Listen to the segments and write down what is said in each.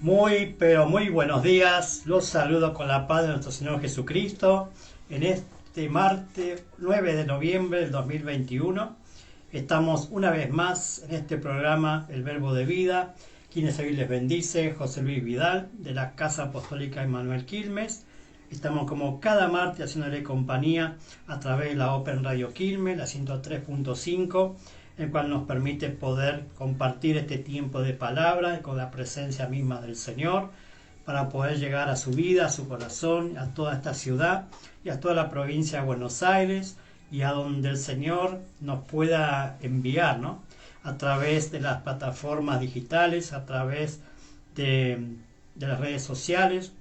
Muy, pero muy buenos días. Los saludo con la paz de nuestro Señor Jesucristo en este martes 9 de noviembre del 2021. Estamos una vez más en este programa El Verbo de Vida. Quienes hoy les bendice, José Luis Vidal de la Casa Apostólica Emmanuel Quilmes. Estamos como cada martes haciéndole compañía a través de la Open Radio Quilmes, la 103.5, el cual nos permite poder compartir este tiempo de palabra con la presencia misma del Señor, para poder llegar a su vida, a su corazón, a toda esta ciudad y a toda la provincia de Buenos Aires, y a donde el Señor nos pueda enviar, ¿no? A través de las plataformas digitales, a través de las redes sociales,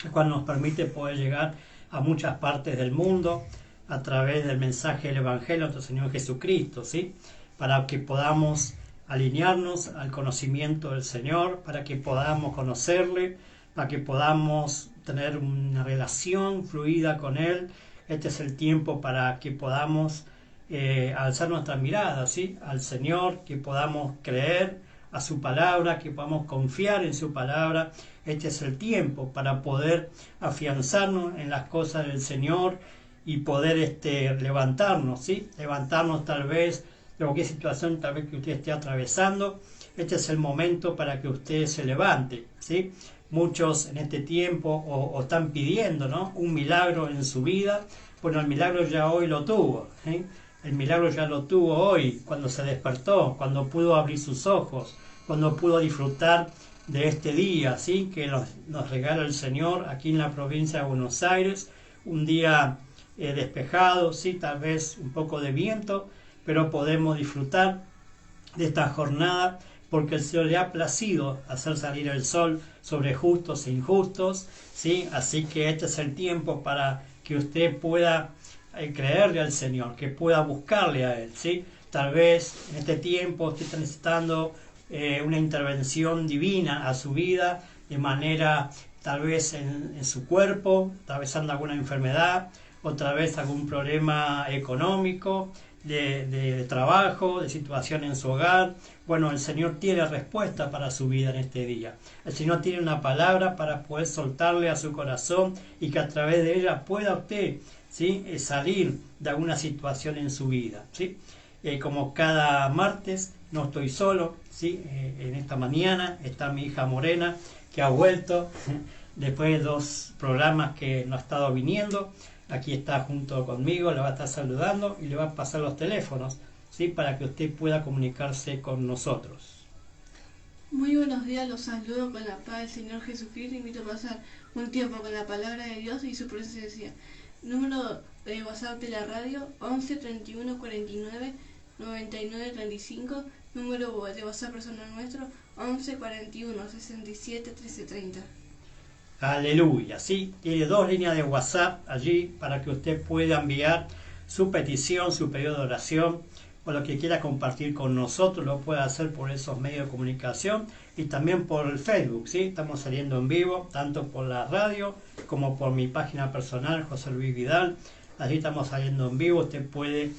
el cual nos permite poder llegar a muchas partes del mundo a través del mensaje del Evangelio de nuestro Señor Jesucristo, ¿sí? Para que podamos alinearnos al conocimiento del Señor, para que podamos conocerle, para que podamos tener una relación fluida con Él. Este es el tiempo para que podamos alzar nuestra mirada, ¿sí? Al Señor, que podamos creer a su palabra, que podamos confiar en su palabra. Este es el tiempo para poder afianzarnos en las cosas del Señor y poder levantarnos, ¿sí? Levantarnos tal vez de cualquier situación tal vez que usted esté atravesando. Este es el momento para que usted se levante, ¿sí? Muchos en este tiempo o están pidiendo, ¿no?, un milagro en su vida. Bueno, el milagro ya hoy lo tuvo, ¿sí? El milagro ya lo tuvo hoy, cuando se despertó, cuando pudo abrir sus ojos, cuando pudo disfrutar de este día, ¿sí?, que nos regala el Señor aquí en la provincia de Buenos Aires. Un día despejado, sí, tal vez un poco de viento, pero podemos disfrutar de esta jornada, porque el Señor le ha placido hacer salir el sol sobre justos e injustos, ¿sí? Así que este es el tiempo para que usted pueda creerle al Señor, que pueda buscarle a Él, ¿sí? Tal vez en este tiempo usted está necesitando una intervención divina a su vida, de manera tal vez en su cuerpo, tal vez anda alguna enfermedad, otra vez algún problema económico, de trabajo, de situación en su hogar. Bueno, el Señor tiene respuesta para su vida en este día. El Señor tiene una palabra para poder soltarle a su corazón y que a través de ella pueda usted, ¿sí?, salir de alguna situación en su vida, ¿sí? Como cada martes, no estoy solo, ¿sí? En esta mañana está mi hija Morena, que ha vuelto después de 2 programas que no ha estado viniendo. Aquí está junto conmigo, le va a estar saludando y le va a pasar los teléfonos, ¿sí?, para que usted pueda comunicarse con nosotros. Muy buenos días, los saludo con la paz del Señor Jesucristo. Invito a pasar un tiempo con la palabra de Dios y su presencia. Número de WhatsApp de la radio: 11 31 49 99 35. Número de WhatsApp personal nuestro: 11 41 67 13 30. Aleluya, sí, tiene 2 líneas de WhatsApp allí para que usted pueda enviar su petición, su pedido de oración, o lo que quiera compartir con nosotros. Lo puede hacer por esos medios de comunicación y también por el Facebook, ¿sí? Estamos saliendo en vivo, tanto por la radio como por mi página personal, José Luis Vidal. Allí estamos saliendo en vivo. Usted puede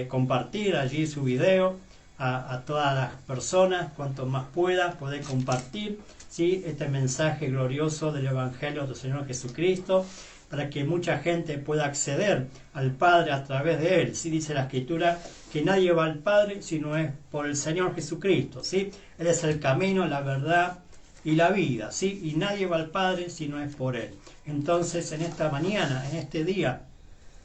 compartir allí su video a todas las personas, cuanto más pueda, poder compartir, ¿sí?, este mensaje glorioso del Evangelio del Señor Jesucristo, para que mucha gente pueda acceder al Padre a través de Él. Sí, dice la Escritura que nadie va al Padre si no es por el Señor Jesucristo, ¿sí? Él es el camino, la verdad y la vida, ¿sí? Y nadie va al Padre si no es por Él. Entonces, en esta mañana, en este día,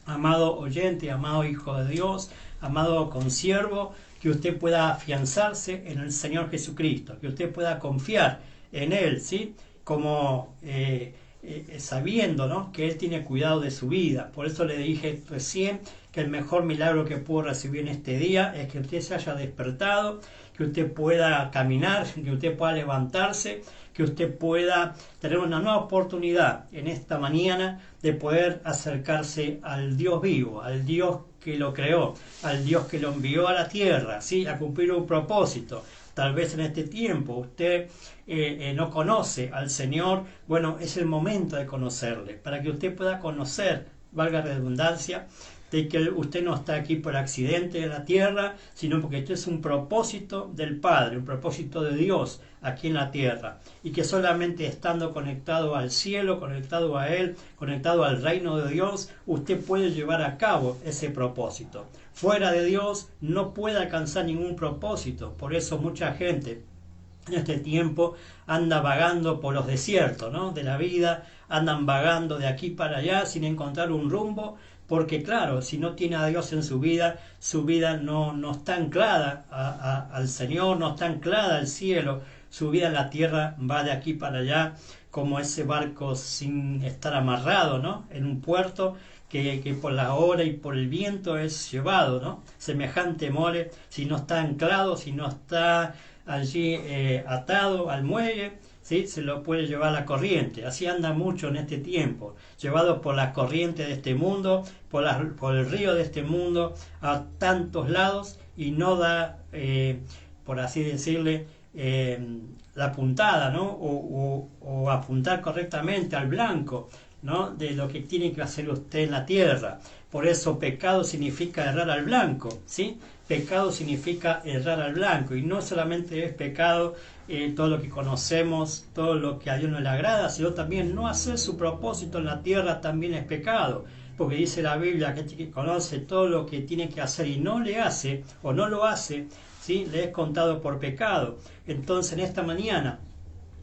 amado oyente, amado hijo de Dios, amado consiervo, que usted pueda afianzarse en el Señor Jesucristo, que usted pueda confiar en Él, ¿sí?, como sabiendo, ¿no?, que Él tiene cuidado de su vida. Por eso le dije recién que el mejor milagro que pudo recibir en este día es que usted se haya despertado, que usted pueda caminar, que usted pueda levantarse, que usted pueda tener una nueva oportunidad en esta mañana de poder acercarse al Dios vivo, al Dios que lo creó, al Dios que lo envió a la tierra, ¿sí?, a cumplir un propósito. Tal vez en este tiempo usted no conoce al Señor. Bueno, es el momento de conocerle, para que usted pueda conocer, valga la redundancia, de que usted no está aquí por accidente en la tierra, sino porque esto es un propósito del Padre, un propósito de Dios aquí en la tierra, y que solamente estando conectado al cielo, conectado a Él, conectado al reino de Dios, usted puede llevar a cabo ese propósito. Fuera de Dios no puede alcanzar ningún propósito. Por eso mucha gente en este tiempo anda vagando por los desiertos, ¿no?, de la vida, andan vagando de aquí para allá sin encontrar un rumbo, porque claro, si no tiene a Dios en su vida no está anclada al Señor, no está anclada al cielo, su vida en la tierra va de aquí para allá como ese barco sin estar amarrado, ¿no?, en un puerto, que por la hora y por el viento es llevado, ¿no? Semejante more, si no está anclado, si no está allí atado al muelle, ¿sí?, se lo puede llevar la corriente. Así anda mucho en este tiempo, llevado por la corriente de este mundo, por el río de este mundo, a tantos lados, y no da, por así decirle, la puntada, ¿no?, o apuntar correctamente al blanco, ¿no?, de lo que tiene que hacer usted en la tierra. Por eso pecado significa errar al blanco, ¿sí? Pecado significa errar al blanco, y no solamente es pecado todo lo que conocemos, todo lo que a Dios no le agrada, sino también no hacer su propósito en la tierra también es pecado, porque dice la Biblia que que conoce todo lo que tiene que hacer y no le hace, o no lo hace, ¿sí?, le es contado por pecado. Entonces en esta mañana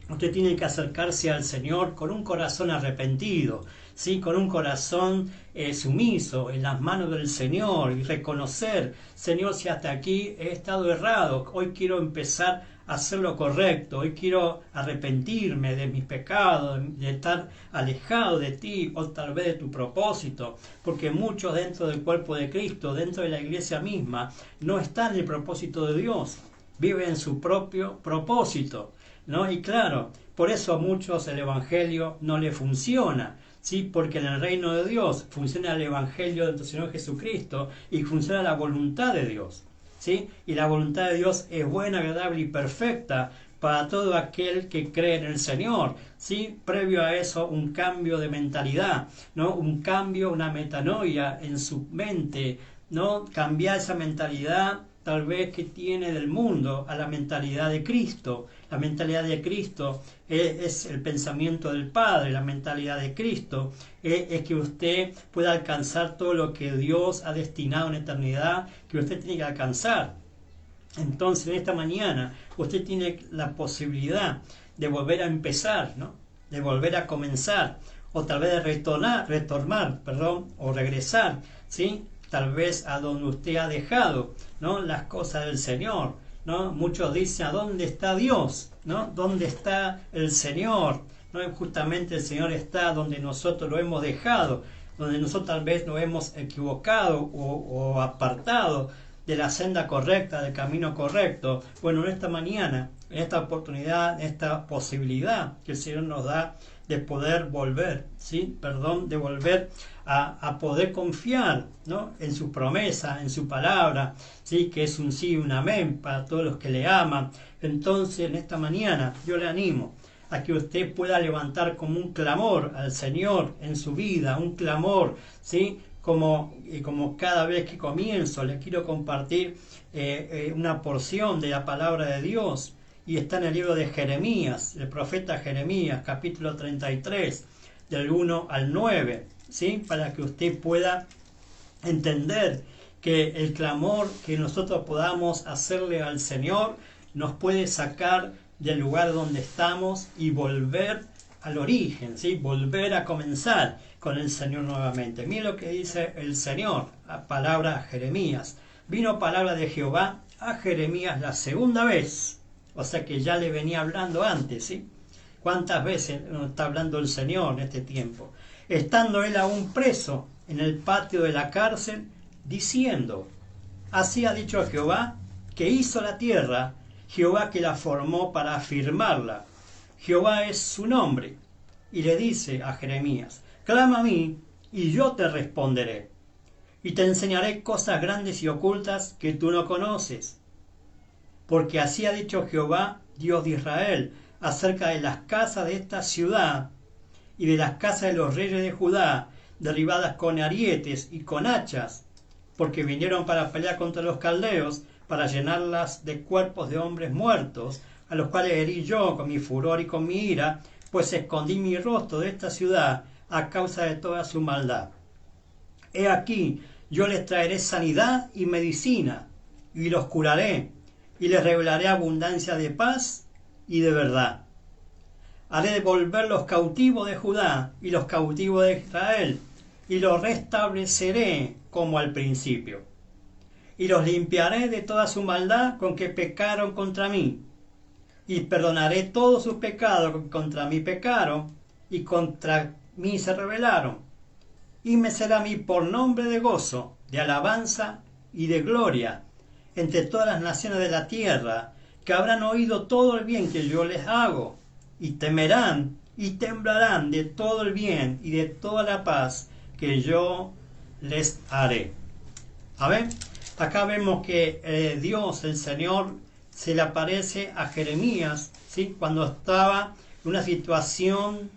usted tiene que acercarse al Señor con un corazón arrepentido, ¿sí?, con un corazón sumiso en las manos del Señor, y reconocer: Señor, si hasta aquí he estado errado, hoy quiero empezar a hacer lo correcto, hoy quiero arrepentirme de mis pecados, de estar alejado de ti, o tal vez de tu propósito, porque muchos dentro del cuerpo de Cristo, dentro de la iglesia misma, no están en el propósito de Dios, viven en su propio propósito, ¿no? Y claro, por eso a muchos el Evangelio no le funciona, ¿sí?, porque en el reino de Dios funciona el Evangelio de nuestro Señor Jesucristo, y funciona la voluntad de Dios, ¿sí?, y la voluntad de Dios es buena, agradable y perfecta para todo aquel que cree en el Señor, ¿sí? Previo a eso, un cambio de mentalidad, ¿no?, un cambio, una metanoia en su mente, ¿no?, cambiar esa mentalidad tal vez que tiene del mundo a la mentalidad de Cristo. La mentalidad de Cristo es el pensamiento del Padre. La mentalidad de Cristo es que usted pueda alcanzar todo lo que Dios ha destinado en eternidad, que usted tiene que alcanzar. Entonces, en esta mañana, usted tiene la posibilidad de volver a empezar, ¿no?, de volver a comenzar, o tal vez de retornar, o regresar, ¿sí?, tal vez a donde usted ha dejado, ¿no?, las cosas del Señor, ¿no? Muchos dicen: ¿a dónde está Dios?, ¿no? ¿Dónde está el Señor? ¿No? Justamente el Señor está donde nosotros lo hemos dejado, donde nosotros tal vez nos hemos equivocado o apartado de la senda correcta, del camino correcto. Bueno, en esta mañana, en esta oportunidad, en esta posibilidad que el Señor nos da de poder volver, ¿sí? De volver a poder confiar, ¿no?, en su promesa, en su palabra, ¿sí?, que es un sí y un amén para todos los que le aman. Entonces, en esta mañana, yo le animo a que usted pueda levantar como un clamor al Señor en su vida, un clamor, ¿sí?, como cada vez que comienzo, les quiero compartir una porción de la palabra de Dios, y está en el libro de Jeremías, el profeta Jeremías, capítulo 33, del 1 al 9, ¿sí?, para que usted pueda entender que el clamor que nosotros podamos hacerle al Señor nos puede sacar del lugar donde estamos y volver al origen, ¿sí?, volver a comenzar con el Señor nuevamente. Mire lo que dice el Señor, la palabra a Jeremías. Vino palabra de Jehová a Jeremías la segunda vez, o sea que ya le venía hablando antes, ¿sí? ¿Cuántas veces nos está hablando el Señor en este tiempo? Estando él aún preso en el patio de la cárcel, diciendo: así ha dicho Jehová, que hizo la tierra, Jehová que la formó para afirmarla. Jehová es su nombre. Y le dice a Jeremías: clama a mí, y yo te responderé, y te enseñaré cosas grandes y ocultas que tú no conoces. Porque así ha dicho Jehová, Dios de Israel, acerca de las casas de esta ciudad y de las casas de los reyes de Judá, derribadas con arietes y con hachas, porque vinieron para pelear contra los caldeos, para llenarlas de cuerpos de hombres muertos, a los cuales herí yo con mi furor y con mi ira, pues escondí mi rostro de esta ciudad a causa de toda su maldad. He aquí, yo les traeré sanidad y medicina, y los curaré, y les revelaré abundancia de paz y de verdad. Haré devolver los cautivos de Judá y los cautivos de Israel, y los restableceré como al principio. Y los limpiaré de toda su maldad con que pecaron contra mí, y perdonaré todos sus pecados que contra mí pecaron, y contra mí se rebelaron. Y me será a mí por nombre de gozo, de alabanza y de gloria, entre todas las naciones de la tierra, que habrán oído todo el bien que yo les hago, y temerán y temblarán de todo el bien y de toda la paz que yo les haré. A ver, acá vemos que Dios, el Señor, se le aparece a Jeremías, ¿sí? Cuando estaba en una situación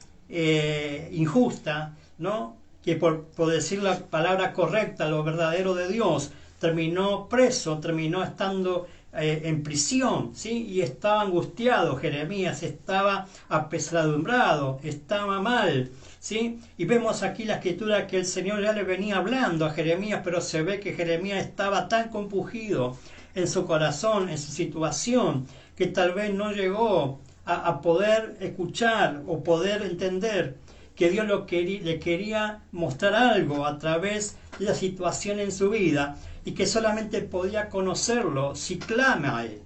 injusta, ¿no? Que por decir la palabra correcta, lo verdadero de Dios, terminó preso, terminó estando en prisión, ¿sí? Y estaba angustiado. Jeremías estaba apesadumbrado, estaba mal, ¿sí? Y vemos aquí la escritura que el Señor ya le venía hablando a Jeremías, pero se ve que Jeremías estaba tan compungido en su corazón, en su situación, que tal vez no llegó a poder escuchar o poder entender que Dios le quería mostrar algo a través de la situación en su vida, y que solamente podía conocerlo si clama a Él.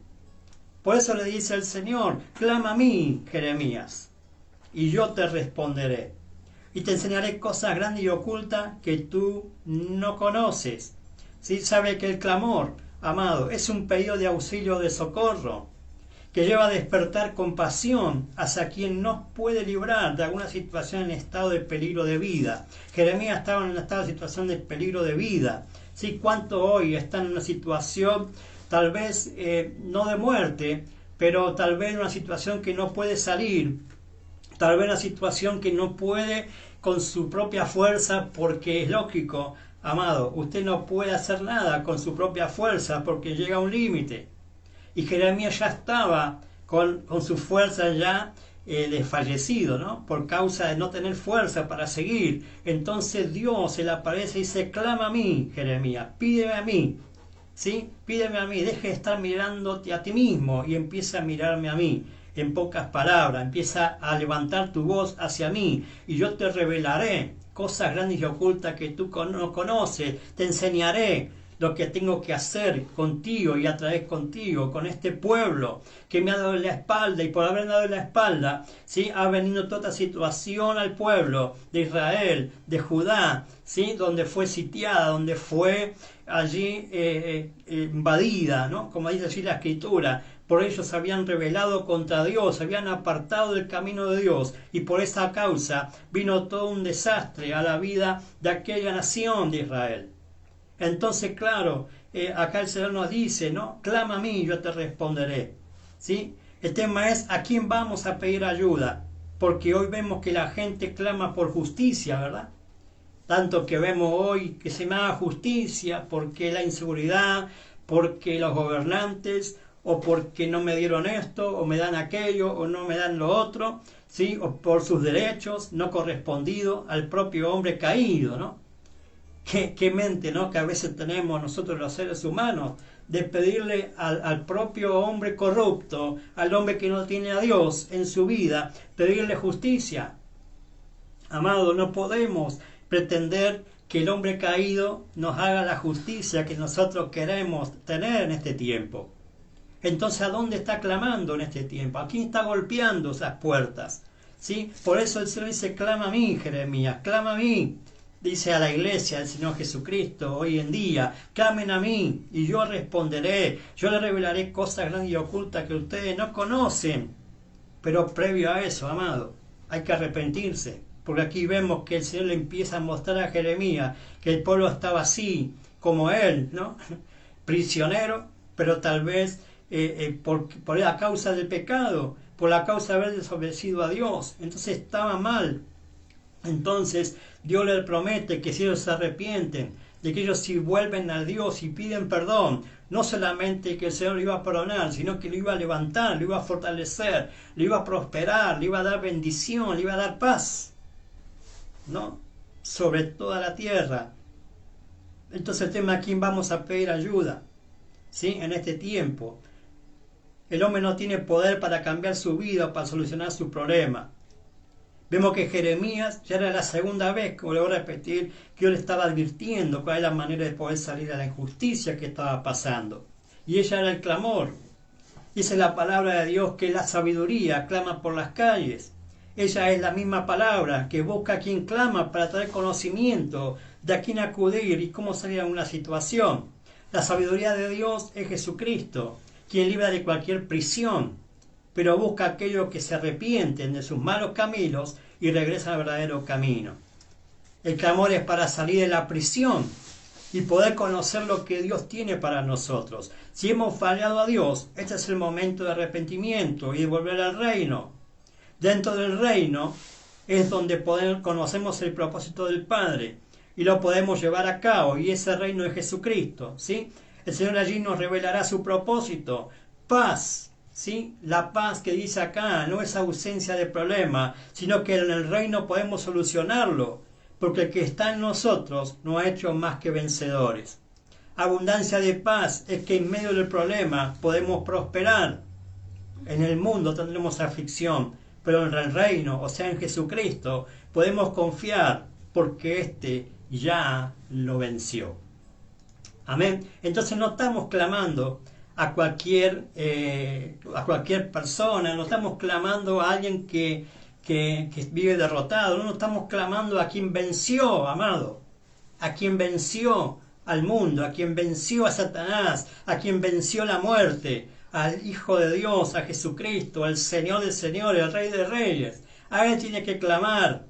Por eso le dice el Señor: clama a mí, Jeremías, y yo te responderé, y te enseñaré cosas grandes y ocultas que tú no conoces. ¿Sí? Sabe que el clamor, amado, es un pedido de auxilio, de socorro, que lleva a despertar compasión hacia quien no puede librar de alguna situación en estado de peligro de vida. Jeremías estaba en un estado de situación de peligro de vida. ¿Sí? ¿Cuánto hoy están en una situación tal vez no de muerte, pero tal vez en una situación que no puede salir, tal vez una situación que no puede con su propia fuerza? Porque es lógico, amado, usted no puede hacer nada con su propia fuerza porque llega a un límite. Y Jeremías ya estaba con su fuerza ya desfallecido, ¿no? Por causa de no tener fuerza para seguir. Entonces Dios se le aparece y dice: clama a mí, Jeremías, pídeme a mí, ¿sí? Pídeme a mí, deje de estar mirándote a ti mismo y empieza a mirarme a mí. En pocas palabras, empieza a levantar tu voz hacia mí, y yo te revelaré cosas grandes y ocultas que tú no conoces. Te enseñaré lo que tengo que hacer contigo y a través contigo, con este pueblo que me ha dado la espalda, y por haber dado la espalda, ¿sí? Ha venido toda situación al pueblo de Israel, de Judá, ¿sí? Donde fue sitiada, donde fue allí invadida, ¿no? Como dice allí la escritura. Por ellos se habían rebelado contra Dios, se habían apartado del camino de Dios, y por esa causa vino todo un desastre a la vida de aquella nación de Israel. Entonces, claro, acá el Señor nos dice, ¿no? Clama a mí y yo te responderé, ¿sí? El tema es: ¿a quién vamos a pedir ayuda? Porque hoy vemos que la gente clama por justicia, ¿verdad? Tanto que vemos hoy que se me haga justicia porque la inseguridad, porque los gobernantes, o porque no me dieron esto, o me dan aquello, o no me dan lo otro, ¿sí? O por sus derechos no correspondidos al propio hombre caído, ¿no? ¿Qué mente, ¿no? Que a veces tenemos nosotros los seres humanos, de pedirle al propio hombre corrupto, al hombre que no tiene a Dios en su vida, pedirle justicia. Amado, no podemos pretender que el hombre caído nos haga la justicia que nosotros queremos tener en este tiempo. Entonces, ¿a dónde está clamando en este tiempo? ¿A quién está golpeando esas puertas? ¿Sí? Por eso el Señor dice: clama a mí, Jeremías, clama a mí. Dice a la iglesia del Señor Jesucristo hoy en día: clamen a mí y yo responderé, yo les revelaré cosas grandes y ocultas que ustedes no conocen. Pero previo a eso, amado, hay que arrepentirse, porque aquí vemos que el Señor le empieza a mostrar a Jeremías que el pueblo estaba así como él, ¿no? Prisionero, pero tal vez por la causa del pecado, por la causa de haber desobedecido a Dios. Entonces estaba mal. Entonces Dios les promete que si ellos se arrepienten, de que ellos si vuelven a Dios y piden perdón, no solamente que el Señor lo iba a perdonar, sino que lo iba a levantar, lo iba a fortalecer, lo iba a prosperar, le iba a dar bendición, le iba a dar paz, ¿no? Sobre toda la tierra. Entonces el tema, ¿a quién vamos a pedir ayuda? ¿Sí? En este tiempo. El hombre no tiene poder para cambiar su vida o para solucionar su problema. Vemos que Jeremías ya era la segunda vez, como le voy a repetir, que yo le estaba advirtiendo cuál es la manera de poder salir de la injusticia que estaba pasando. Y ella era el clamor. Dice la palabra de Dios que la sabiduría clama por las calles. Ella es la misma palabra que busca a quien clama para traer conocimiento de a quién acudir y cómo salir de una situación. La sabiduría de Dios es Jesucristo, quien libra de cualquier prisión, pero busca a aquellos que se arrepienten de sus malos caminos y regresan al verdadero camino. El clamor es para salir de la prisión y poder conocer lo que Dios tiene para nosotros. Si hemos fallado a Dios, este es el momento de arrepentimiento y de volver al reino. Dentro del reino es donde conocemos el propósito del Padre y lo podemos llevar a cabo, y ese reino es Jesucristo, ¿sí? El Señor allí nos revelará su propósito, paz, ¿sí? La paz que dice acá no es ausencia de problema, sino que en el reino podemos solucionarlo, porque el que está en nosotros no ha hecho más que vencedores. Abundancia de paz es que en medio del problema podemos prosperar. En el mundo tendremos aflicción, pero en el reino, o sea en Jesucristo, podemos confiar porque éste ya lo venció. Amén. Entonces no estamos clamando a cualquier persona, no estamos clamando a alguien que vive derrotado, no estamos clamando a quien venció, amado, a quien venció al mundo, a quien venció a Satanás, a quien venció la muerte, al Hijo de Dios, a Jesucristo, al Señor de señores, al Rey de reyes. A Él tiene que clamar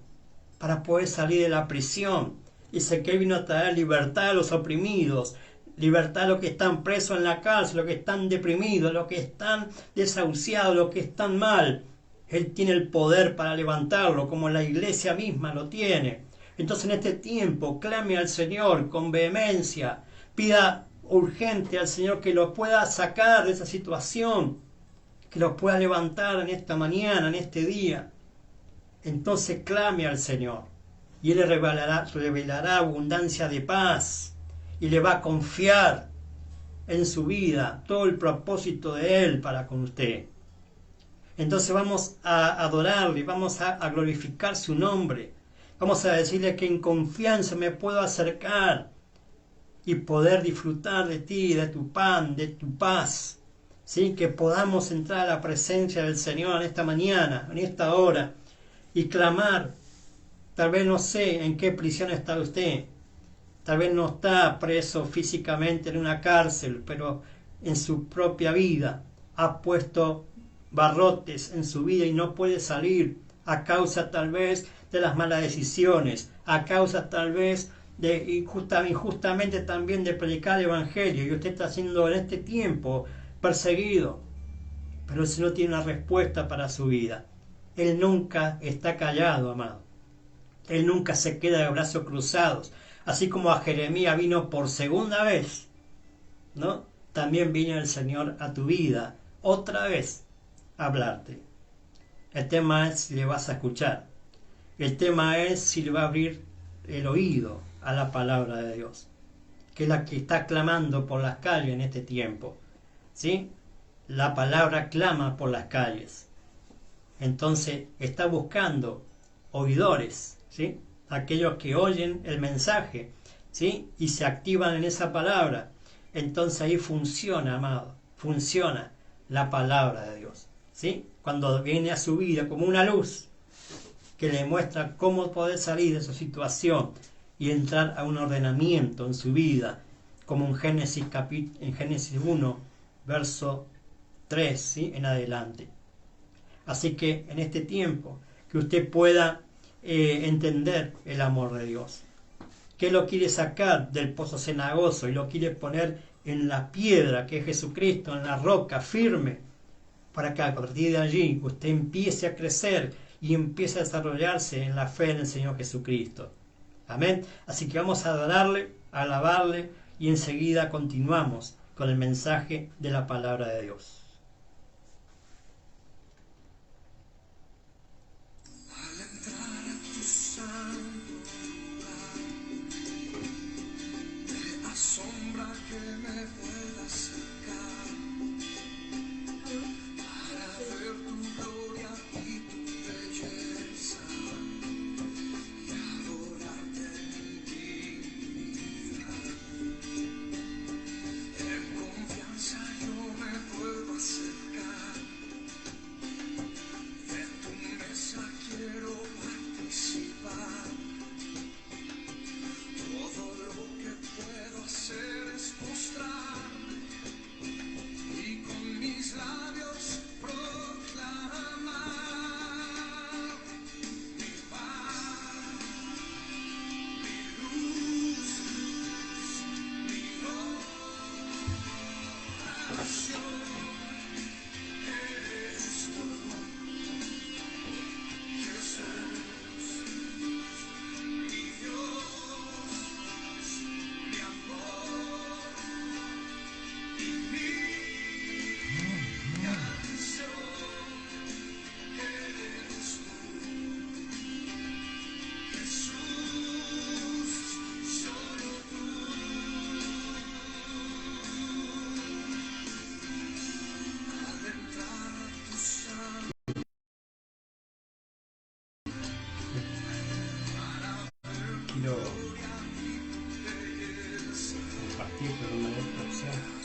para poder salir de la prisión. Dice que Él vino a traer libertad a los oprimidos, libertad a los que están presos en la cárcel, los que están deprimidos, los que están desahuciados, los que están mal. Él tiene el poder para levantarlo, como la iglesia misma lo tiene. Entonces en este tiempo clame al Señor con vehemencia, pida urgente al Señor que lo pueda sacar de esa situación, que lo pueda levantar en esta mañana, en este día. Entonces clame al Señor y Él le revelará abundancia de paz y le va a confiar en su vida todo el propósito de Él para con usted. Entonces vamos a adorarle, vamos a glorificar su nombre, vamos a decirle que en confianza me puedo acercar y poder disfrutar de ti, de tu pan, de tu paz, ¿sí? Que podamos entrar a la presencia del Señor en esta mañana, en esta hora, y clamar. Tal vez no sé en qué prisión está usted, tal vez no está preso físicamente en una cárcel, pero en su propia vida ha puesto barrotes en su vida y no puede salir a causa tal vez de las malas decisiones, a causa tal vez de injustamente también de predicar el evangelio, y usted está siendo en este tiempo perseguido, pero el Señor tiene una respuesta para su vida. Él nunca está callado, amado. Él nunca se queda de brazos cruzados. Así como a Jeremías vino por segunda vez, ¿no? También vino el Señor a tu vida otra vez a hablarte. El tema es si le vas a escuchar. El tema es si le va a abrir el oído a la palabra de Dios, que es la que está clamando por las calles en este tiempo, ¿sí? La palabra clama por las calles. Entonces está buscando oidores, ¿sí? Aquellos que oyen el mensaje, ¿sí? Y se activan en esa palabra. Entonces ahí funciona, amado, funciona la palabra de Dios, ¿sí? Cuando viene a su vida como una luz que le muestra cómo poder salir de su situación y entrar a un ordenamiento en su vida, como en Génesis 1, verso 3, ¿sí? En adelante. Así que en este tiempo que usted pueda entender el amor de Dios, que lo quiere sacar del pozo cenagoso y lo quiere poner en la piedra que es Jesucristo, en la roca firme, para que a partir de allí usted empiece a crecer y empiece a desarrollarse en la fe en el Señor Jesucristo. Amén. Así que vamos a adorarle, alabarle y enseguida continuamos con el mensaje de la palabra de Dios. Quiero compartir por una opción.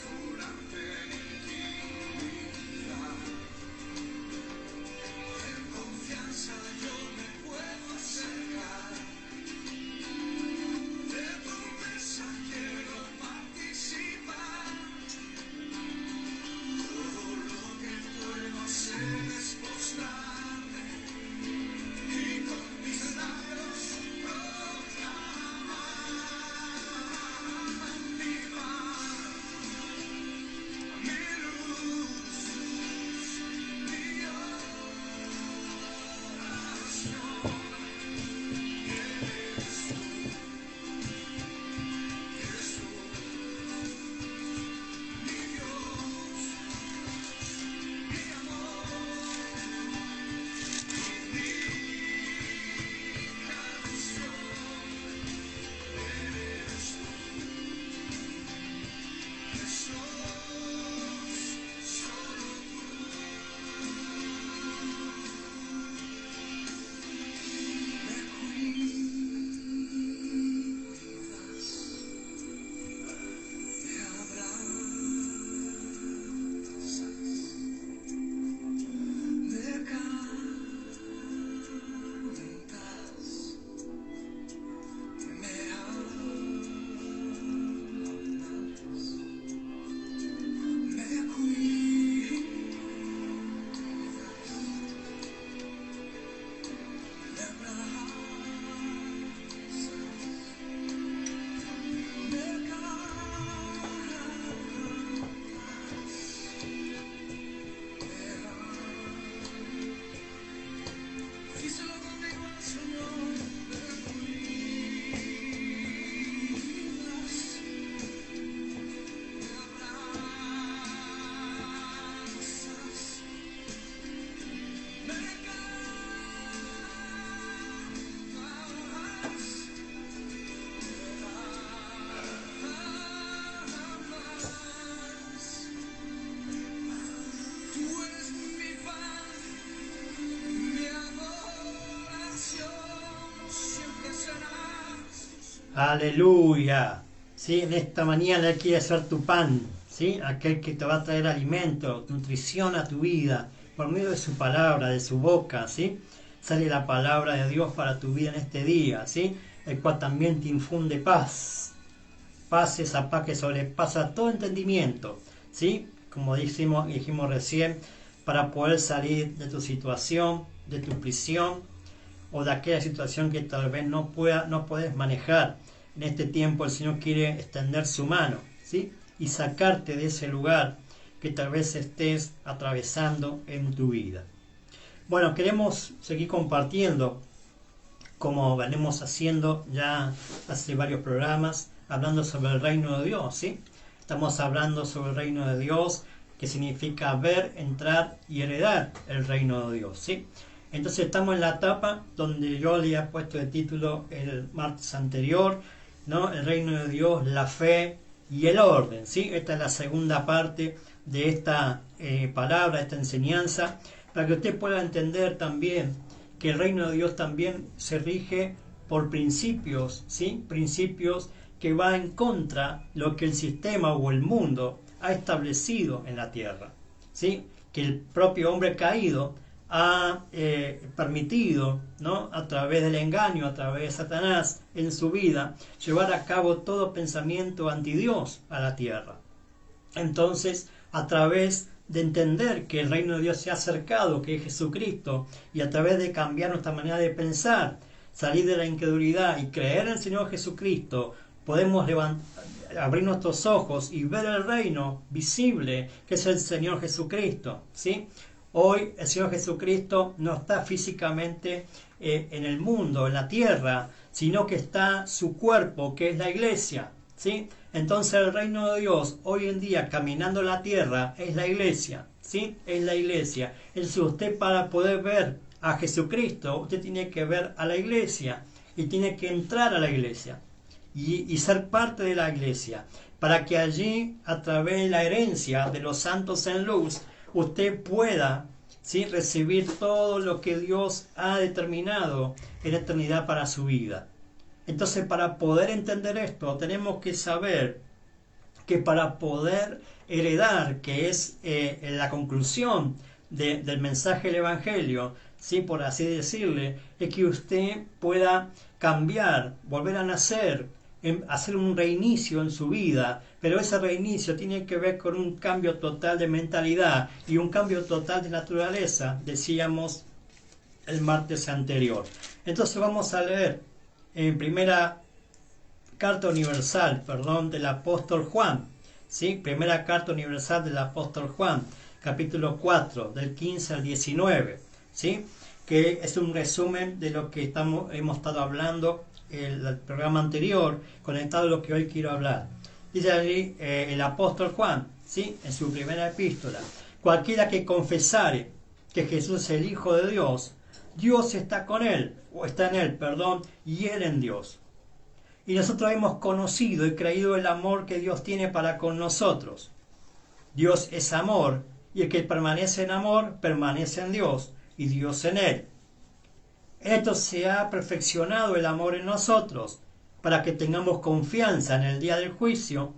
Aleluya. ¿Sí? En esta mañana Él quiere ser tu pan, ¿sí? Aquel que te va a traer alimento, nutrición a tu vida, por medio de su palabra, de su boca, ¿sí? Sale la palabra de Dios para tu vida en este día, ¿sí? El cual también te infunde paz. Paz, esa paz que sobrepasa todo entendimiento, ¿sí? Como dijimos recién, para poder salir de tu situación, de tu prisión, o de aquella situación que tal vez no puedes manejar. En este tiempo el Señor quiere extender su mano, ¿sí? Y sacarte de ese lugar que tal vez estés atravesando en tu vida. Bueno, queremos seguir compartiendo, como venimos haciendo ya hace varios programas, hablando sobre el reino de Dios, ¿sí? Estamos hablando sobre el reino de Dios, que significa ver, entrar y heredar el reino de Dios, ¿sí? Entonces estamos en la etapa donde yo le he puesto de título el martes anterior, ¿no? El reino de Dios, la fe y el orden, ¿sí? Esta es la segunda parte de esta palabra, esta enseñanza, para que usted pueda entender también que el reino de Dios también se rige por principios, ¿sí? Principios que va en contra de lo que el sistema o el mundo ha establecido en la tierra, ¿sí? Que el propio hombre caído ha permitido, ¿no? A través del engaño, a través de Satanás en su vida, llevar a cabo todo pensamiento anti Dios a la tierra. Entonces, a través de entender que el reino de Dios se ha acercado, que es Jesucristo, y a través de cambiar nuestra manera de pensar, salir de la incredulidad y creer en el Señor Jesucristo, podemos abrir nuestros ojos y ver el reino visible que es el Señor Jesucristo, ¿sí? Hoy el Señor Jesucristo no está físicamente en el mundo, en la tierra, sino que está su cuerpo, que es la iglesia, ¿sí? Entonces el reino de Dios hoy en día caminando en la tierra es la iglesia, ¿sí? Es la iglesia. Entonces usted, para poder ver a Jesucristo, usted tiene que ver a la iglesia y tiene que entrar a la iglesia y ser parte de la iglesia, para que allí, a través de la herencia de los santos en luz, usted pueda, ¿sí?, recibir todo lo que Dios ha determinado en la eternidad para su vida. Entonces, para poder entender esto, tenemos que saber que para poder heredar, que es la conclusión del mensaje del Evangelio, ¿sí?, por así decirle, es que usted pueda cambiar, volver a nacer, hacer un reinicio en su vida, pero ese reinicio tiene que ver con un cambio total de mentalidad y un cambio total de naturaleza, decíamos el martes anterior. Entonces vamos a leer en primera carta universal, del apóstol Juan, ¿sí? Primera carta universal del apóstol Juan, capítulo 4, del 15 al 19, ¿sí?, que es un resumen de lo que hemos estado hablando el programa anterior, conectado a lo que hoy quiero hablar. Dice allí el apóstol Juan, ¿sí?, en su primera epístola: cualquiera que confesare que Jesús es el Hijo de Dios, Dios está con él, o está en él, y él en Dios. Y nosotros hemos conocido y creído el amor que Dios tiene para con nosotros. Dios es amor, y el que permanece en amor, permanece en Dios, y Dios en él. Esto se ha perfeccionado el amor en nosotros, para que tengamos confianza en el día del juicio,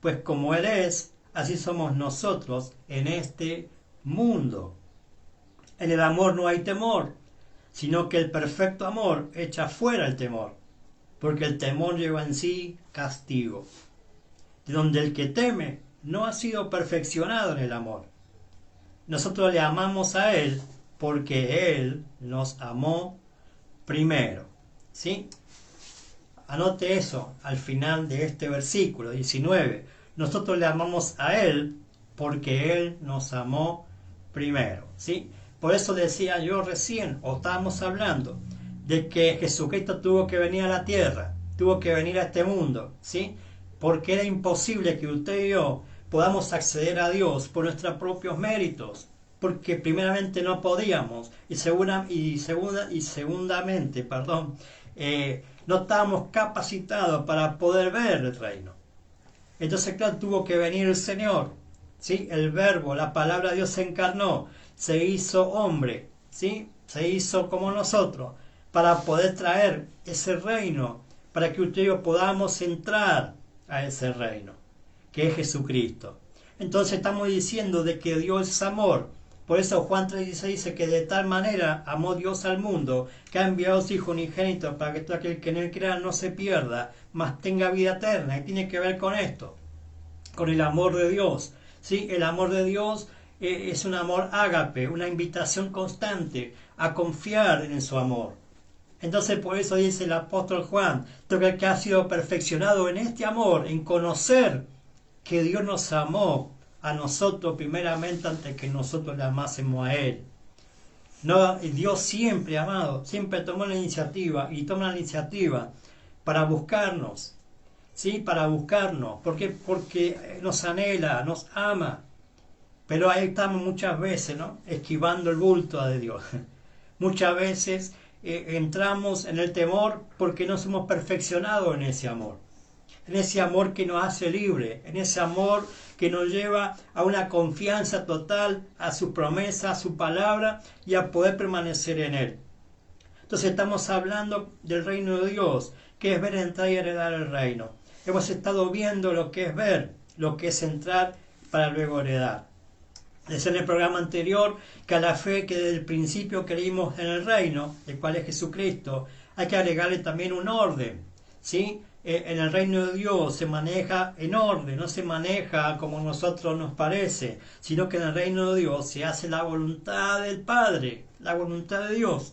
pues como Él es, así somos nosotros en este mundo. En el amor no hay temor, sino que el perfecto amor echa fuera el temor, porque el temor lleva en sí castigo, de donde el que teme no ha sido perfeccionado en el amor. Nosotros le amamos a Él porque Él nos amó primero, ¿sí? Anote eso al final de este versículo 19. Nosotros le amamos a Él porque Él nos amó primero, ¿sí? Por eso decía yo recién, o estábamos hablando, de que Jesucristo tuvo que venir a la tierra, tuvo que venir a este mundo, ¿sí? Porque era imposible que usted y yo podamos acceder a Dios por nuestros propios méritos, porque primeramente no podíamos y segundamente, no estábamos capacitados para poder ver el reino. Entonces, claro, tuvo que venir el Señor, ¿sí? El Verbo, la palabra de Dios se encarnó, se hizo hombre, ¿sí? Se hizo como nosotros, para poder traer ese reino, para que usted y yo podamos entrar a ese reino, que es Jesucristo. Entonces estamos diciendo de que Dios es amor. Por eso Juan 3:16 dice que de tal manera amó Dios al mundo, que ha enviado a su Hijo unigénito, para que todo aquel que en él crea no se pierda, mas tenga vida eterna. Y tiene que ver con esto, con el amor de Dios, ¿sí? El amor de Dios es un amor ágape, una invitación constante a confiar en su amor. Entonces por eso dice el apóstol Juan, todo el que ha sido perfeccionado en este amor, en conocer que Dios nos amó a nosotros primeramente antes que nosotros le amásemos a Él. No, Dios siempre, amado, siempre tomó la iniciativa y toma la iniciativa para buscarnos, ¿sí? Para buscarnos. ¿Por qué? Porque nos anhela, nos ama. Pero ahí estamos muchas veces, ¿no? Esquivando el bulto de Dios. Muchas veces entramos en el temor porque no somos perfeccionados en ese amor que nos hace libre, en ese amor que nos lleva a una confianza total a su promesa, a su palabra y a poder permanecer en Él. Entonces estamos hablando del reino de Dios, que es ver, entrar y heredar el reino. Hemos estado viendo lo que es ver, lo que es entrar para luego heredar. Decía en el programa anterior que a la fe que desde el principio creímos en el reino, el cual es Jesucristo, hay que agregarle también un orden, ¿sí? En el reino de Dios se maneja en orden, no se maneja como a nosotros nos parece, sino que en el reino de Dios se hace la voluntad del Padre, la voluntad de Dios.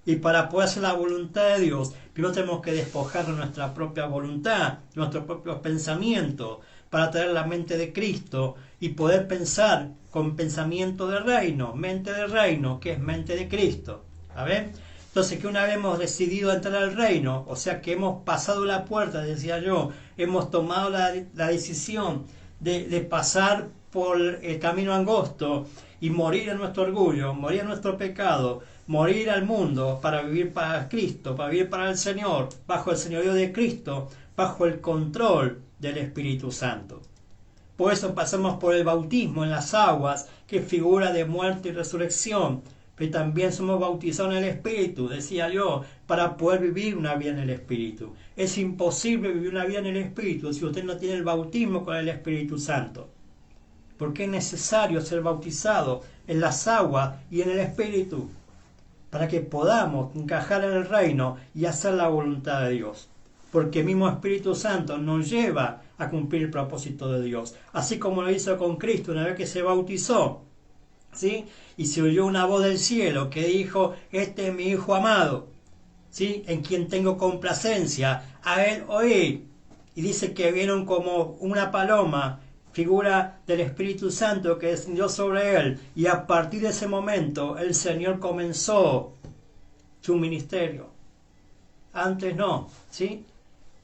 Y para poder hacer la voluntad de Dios, primero tenemos que despojar de nuestra propia voluntad, nuestros propios pensamientos, para tener la mente de Cristo y poder pensar con pensamiento de reino, mente de reino, que es mente de Cristo. ¿Saben? Entonces, que una vez hemos decidido entrar al reino, o sea que hemos pasado la puerta, decía yo, hemos tomado la decisión de pasar por el camino angosto y morir en nuestro orgullo, morir en nuestro pecado, morir al mundo para vivir para Cristo, para vivir para el Señor, bajo el señorío de Cristo, bajo el control del Espíritu Santo. Por eso pasamos por el bautismo en las aguas, que figura de muerte y resurrección, pero también somos bautizados en el Espíritu, decía yo, para poder vivir una vida en el Espíritu. Es imposible vivir una vida en el Espíritu si usted no tiene el bautismo con el Espíritu Santo, porque es necesario ser bautizado en las aguas y en el Espíritu, para que podamos encajar en el reino y hacer la voluntad de Dios. Porque el mismo Espíritu Santo nos lleva a cumplir el propósito de Dios, así como lo hizo con Cristo una vez que se bautizó, ¿sí? Y se oyó una voz del cielo que dijo: este es mi Hijo amado, ¿sí? En quien tengo complacencia, a él oí. Y dice que vieron como una paloma, figura del Espíritu Santo que descendió sobre él, y a partir de ese momento el Señor comenzó su ministerio. Antes no, ¿sí?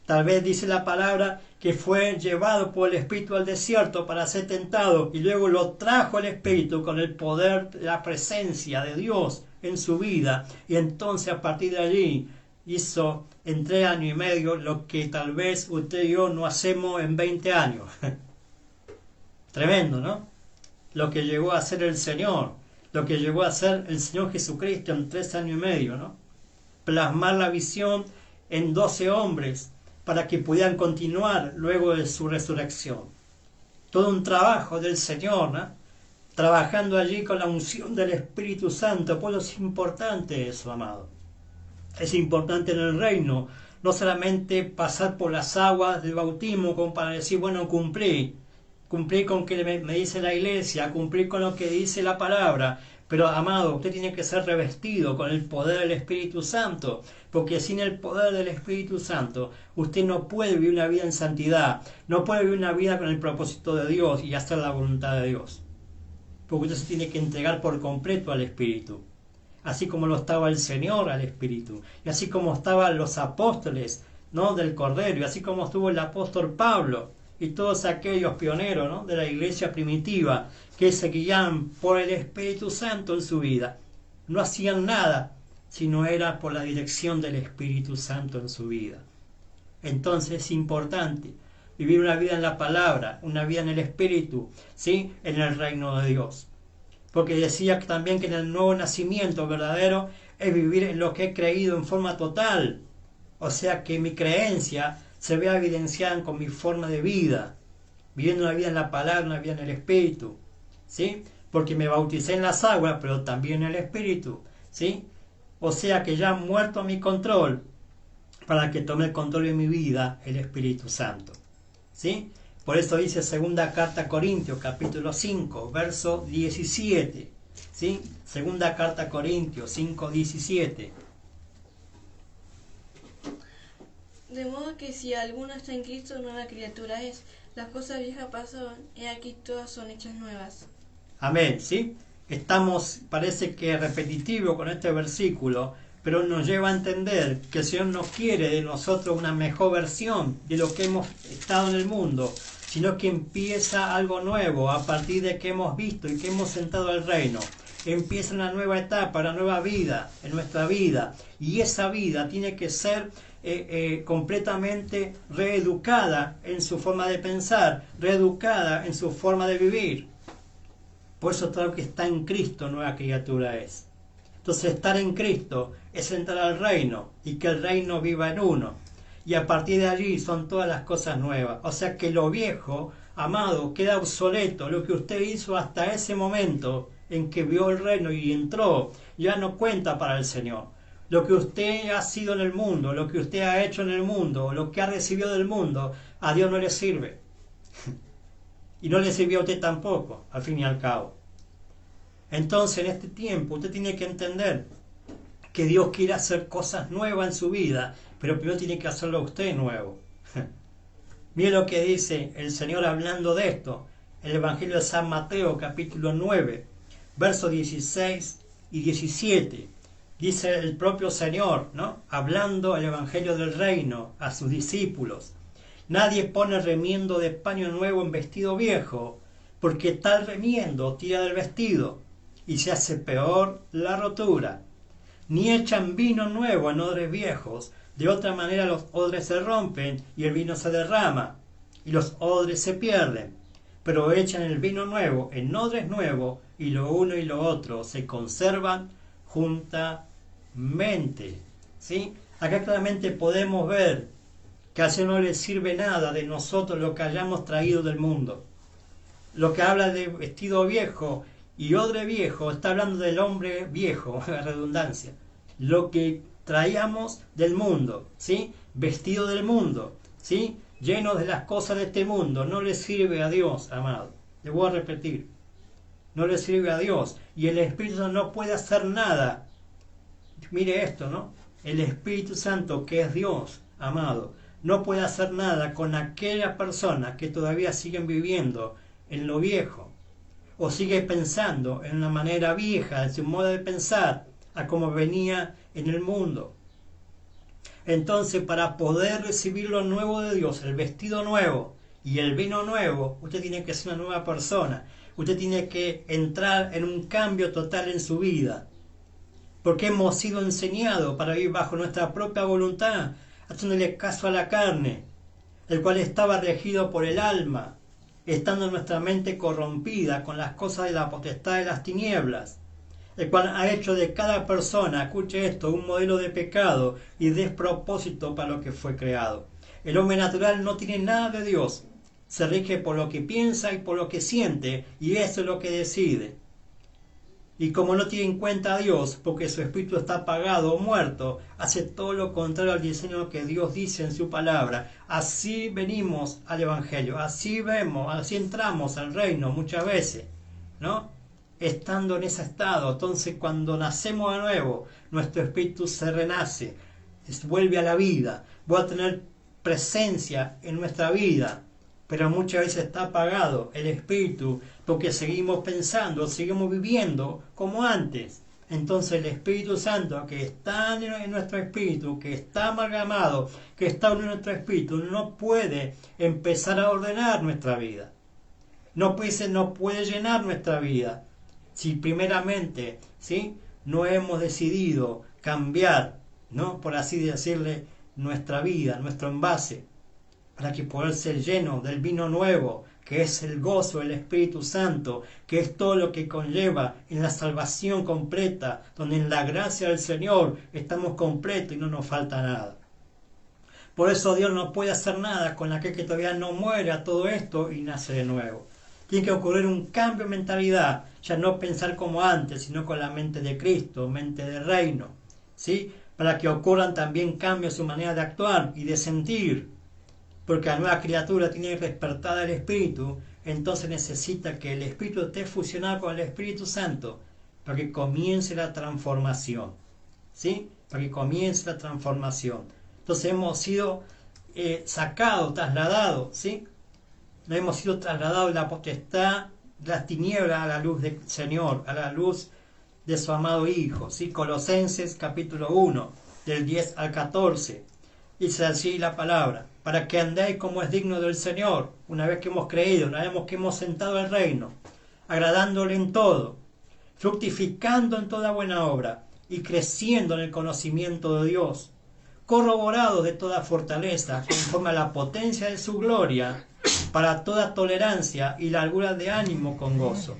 Tal vez dice la palabra que fue llevado por el Espíritu al desierto para ser tentado, y luego lo trajo el Espíritu con el poder, la presencia de Dios en su vida, y entonces a partir de allí hizo en 3 años y medio lo que tal vez usted y yo no hacemos en 20 años. Tremendo, ¿no? Lo que llegó a hacer el Señor, lo que llegó a hacer el Señor Jesucristo en 3 años y medio, ¿no? Plasmar la visión en 12 hombres para que pudieran continuar luego de su resurrección. Todo un trabajo del Señor, ¿no? Trabajando allí con la unción del Espíritu Santo. Pues es importante eso, amado. Es importante en el reino, no solamente pasar por las aguas del bautismo como para decir, bueno, cumplí con que me dice la iglesia, cumplí con lo que dice la palabra. Pero, amado, usted tiene que ser revestido con el poder del Espíritu Santo, porque sin el poder del Espíritu Santo usted no puede vivir una vida en santidad, no puede vivir una vida con el propósito de Dios y hacer la voluntad de Dios, porque usted se tiene que entregar por completo al Espíritu, así como lo estaba el Señor al Espíritu, y así como estaban los apóstoles, ¿no?, del Cordero, y así como estuvo el apóstol Pablo y todos aquellos pioneros, ¿no?, de la iglesia primitiva, que se guían por el Espíritu Santo en su vida. No hacían nada si no era por la dirección del Espíritu Santo en su vida. Entonces es importante vivir una vida en la palabra, una vida en el Espíritu, ¿sí?, en el reino de Dios. Porque decía también que en el nuevo nacimiento verdadero es vivir en lo que he creído en forma total. O sea, que mi creencia se vea evidenciada con mi forma de vida, viviendo una vida en la palabra, una vida en el Espíritu, ¿sí? Porque me bauticé en las aguas, pero también en el Espíritu, ¿sí? O sea que ya han muerto a mi control, para que tome el control de mi vida el Espíritu Santo, ¿sí? Por eso dice segunda carta a Corintios, capítulo 5, verso 17, ¿sí? Segunda carta a Corintios 5, 17. De modo que si alguno está en Cristo, nueva criatura es. Las cosas viejas pasaron, y aquí todas son hechas nuevas. Amén, ¿sí? Estamos, parece que repetitivo con este versículo, pero nos lleva a entender que el Señor no quiere de nosotros una mejor versión de lo que hemos estado en el mundo, sino que empieza algo nuevo a partir de que hemos visto y que hemos entrado al reino. Empieza una nueva etapa, una nueva vida en nuestra vida, y esa vida tiene que ser completamente reeducada en su forma de pensar, reeducada en su forma de vivir. Por eso todo lo que está en Cristo, nueva criatura es. Entonces estar en Cristo es entrar al reino y que el reino viva en uno. Y a partir de allí son todas las cosas nuevas. O sea que lo viejo, amado, queda obsoleto. Lo que usted hizo hasta ese momento en que vio el reino y entró, ya no cuenta para el Señor. Lo que usted ha sido en el mundo, lo que usted ha hecho en el mundo, lo que ha recibido del mundo, a Dios no le sirve. Y no le sirvió a usted tampoco, al fin y al cabo. Entonces, en este tiempo, usted tiene que entender que Dios quiere hacer cosas nuevas en su vida, pero primero tiene que hacerlo usted nuevo. Mire lo que dice el Señor hablando de esto, en el Evangelio de San Mateo, capítulo 9, versos 16 y 17. Dice el propio Señor, ¿no?, hablando el Evangelio del Reino a sus discípulos: nadie pone remiendo de paño nuevo en vestido viejo, porque tal remiendo tira del vestido, y se hace peor la rotura. Ni echan vino nuevo en odres viejos, de otra manera los odres se rompen y el vino se derrama, y los odres se pierden. Pero echan el vino nuevo en odres nuevos, y lo uno y lo otro se conservan juntamente. ¿Sí? Acá claramente podemos ver que al Señor no le sirve nada de nosotros lo que hayamos traído del mundo. Lo que habla de vestido viejo y odre viejo está hablando del hombre viejo, la redundancia. Lo que traíamos del mundo, ¿sí? Vestido del mundo, ¿sí? Lleno de las cosas de este mundo, no le sirve a Dios, amado. Le voy a repetir. No le sirve a Dios. Y el Espíritu Santo no puede hacer nada. Mire esto, ¿no? El Espíritu Santo, que es Dios, amado, no puede hacer nada con aquellas personas que todavía siguen viviendo en lo viejo, o sigue pensando en una manera vieja, en su modo de pensar, a como venía en el mundo. Entonces, para poder recibir lo nuevo de Dios, el vestido nuevo y el vino nuevo, usted tiene que ser una nueva persona. Usted tiene que entrar en un cambio total en su vida, porque hemos sido enseñados para vivir bajo nuestra propia voluntad, haciéndole caso a la carne, el cual estaba regido por el alma, estando nuestra mente corrompida con las cosas de la potestad de las tinieblas, el cual ha hecho de cada persona, escuche esto, un modelo de pecado y despropósito para lo que fue creado. El hombre natural no tiene nada de Dios, se rige por lo que piensa y por lo que siente, y eso es lo que decide. Y como no tiene en cuenta a Dios, porque su espíritu está apagado o muerto, hace todo lo contrario al diseño que Dios dice en su palabra. Así venimos al Evangelio, así vemos, así entramos al reino muchas veces, ¿no? Estando en ese estado. Entonces, cuando nacemos de nuevo, nuestro espíritu se renace, vuelve a la vida, va a tener presencia en nuestra vida, pero muchas veces está apagado el espíritu porque seguimos pensando, seguimos viviendo como antes. Entonces el Espíritu Santo que está en nuestro espíritu, que está amalgamado, que está en nuestro espíritu, no puede empezar a ordenar nuestra vida. No puede llenar nuestra vida si primeramente, ¿sí?, no hemos decidido cambiar, ¿no?, por así decirle, nuestra vida, nuestro envase, para que pueda ser lleno del vino nuevo, que es el gozo del Espíritu Santo, que es todo lo que conlleva en la salvación completa, donde en la gracia del Señor estamos completos y no nos falta nada. Por eso Dios no puede hacer nada con aquel que todavía no muere a todo esto y nace de nuevo. Tiene que ocurrir un cambio de mentalidad, ya no pensar como antes, sino con la mente de Cristo, mente de reino, ¿sí?, para que ocurran también cambios en su manera de actuar y de sentir. Porque la nueva criatura tiene que despertar el Espíritu, entonces necesita que el Espíritu esté fusionado con el Espíritu Santo para que comience la transformación, ¿sí? Para que comience la transformación. Entonces hemos sido sacados, trasladados, ¿sí? Nos hemos sido trasladados de la potestad de las tinieblas a la luz del Señor, a la luz de su amado Hijo. ¿Sí? Colosenses capítulo 1, del 10 al 14. Dice así la palabra: para que andéis como es digno del Señor, una vez que hemos creído, una vez que hemos sentado el reino, agradándole en todo, fructificando en toda buena obra y creciendo en el conocimiento de Dios, corroborados de toda fortaleza, conforme a la potencia de su gloria, para toda tolerancia y largura de ánimo con gozo,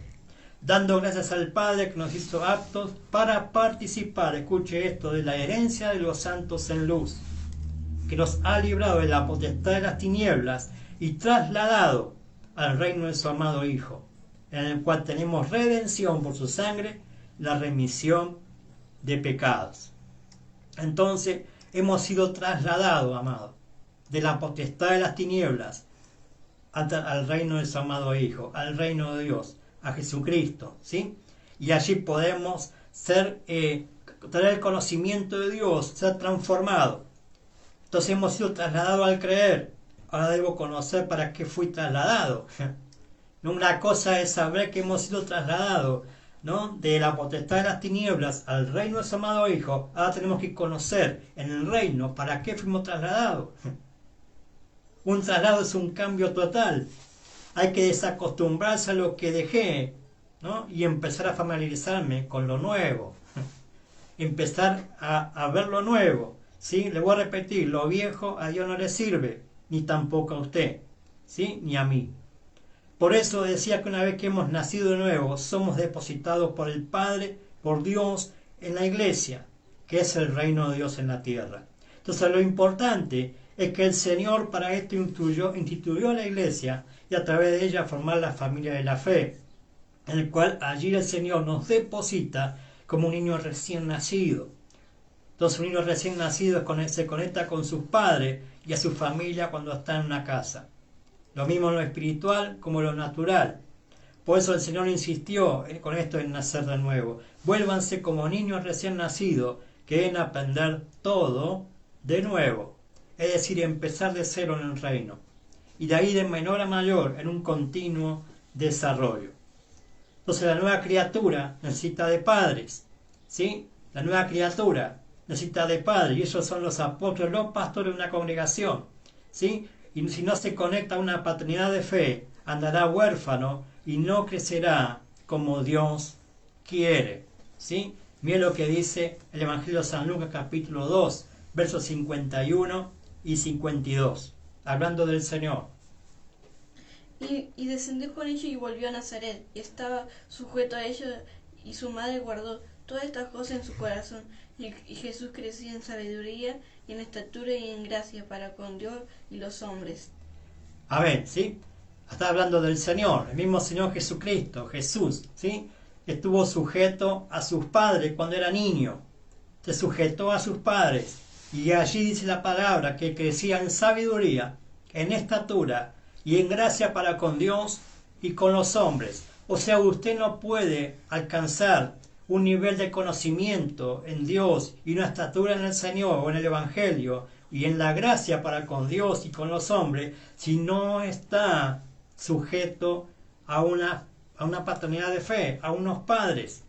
dando gracias al Padre que nos hizo aptos para participar, escuche esto, de la herencia de los santos en luz, que nos ha librado de la potestad de las tinieblas y trasladado al reino de su amado Hijo, en el cual tenemos redención por su sangre, la remisión de pecados. Entonces, hemos sido trasladados, amados, de la potestad de las tinieblas al reino de su amado Hijo, al reino de Dios, a Jesucristo, ¿sí? Y allí podemos tener el conocimiento de Dios, ser transformados. Entonces hemos sido trasladados al creer. Ahora debo conocer para qué fui trasladado. Una cosa es saber que hemos sido trasladados, ¿no?, de la potestad de las tinieblas al reino de su amado Hijo. Ahora tenemos que conocer en el reino para qué fuimos trasladados. Un traslado es un cambio total. Hay que desacostumbrarse a lo que dejé, ¿no?, y empezar a familiarizarme con lo nuevo. Empezar a ver lo nuevo. ¿Sí? Le voy a repetir: lo viejo a Dios no le sirve, ni tampoco a usted, ¿sí?, ni a mí. Por eso decía que una vez que hemos nacido de nuevo, somos depositados por el Padre, por Dios, en la iglesia, que es el reino de Dios en la tierra. Entonces lo importante es que el Señor para esto instituyó la iglesia, y a través de ella formar la familia de la fe, en el cual allí el Señor nos deposita como un niño recién nacido. Entonces un niño recién nacido se conecta con sus padres y a su familia cuando está en una casa. Lo mismo en lo espiritual como en lo natural. Por eso el Señor insistió con esto en nacer de nuevo. Vuélvanse como niños recién nacidos que deben aprender todo de nuevo. Es decir, empezar de cero en el reino. Y de ahí de menor a mayor en un continuo desarrollo. Entonces la nueva criatura necesita de padres. ¿Sí? La nueva criatura necesita de padres, y ellos son los apóstoles, los pastores de una congregación, ¿sí? Y si no se conecta a una paternidad de fe, andará huérfano y no crecerá como Dios quiere, ¿sí? Miren lo que dice el Evangelio de San Lucas capítulo 2, versos 51 y 52, hablando del Señor. Y descendió con ellos y volvió a Nazaret, y estaba sujeto a ellos, y su madre guardó todas estas cosas en su corazón. Y Jesús crecía en sabiduría y en estatura y en gracia para con Dios y los hombres. A ver, ¿sí? Está hablando del Señor, el mismo Señor Jesucristo, Jesús, ¿sí? Estuvo sujeto a sus padres cuando era niño. Se sujetó a sus padres. Y allí dice la palabra que crecía en sabiduría, en estatura y en gracia para con Dios y con los hombres. O sea, usted no puede alcanzar un nivel de conocimiento en Dios y una estatura en el Señor o en el Evangelio y en la gracia para con Dios y con los hombres si no está sujeto a una paternidad de fe, a unos padres,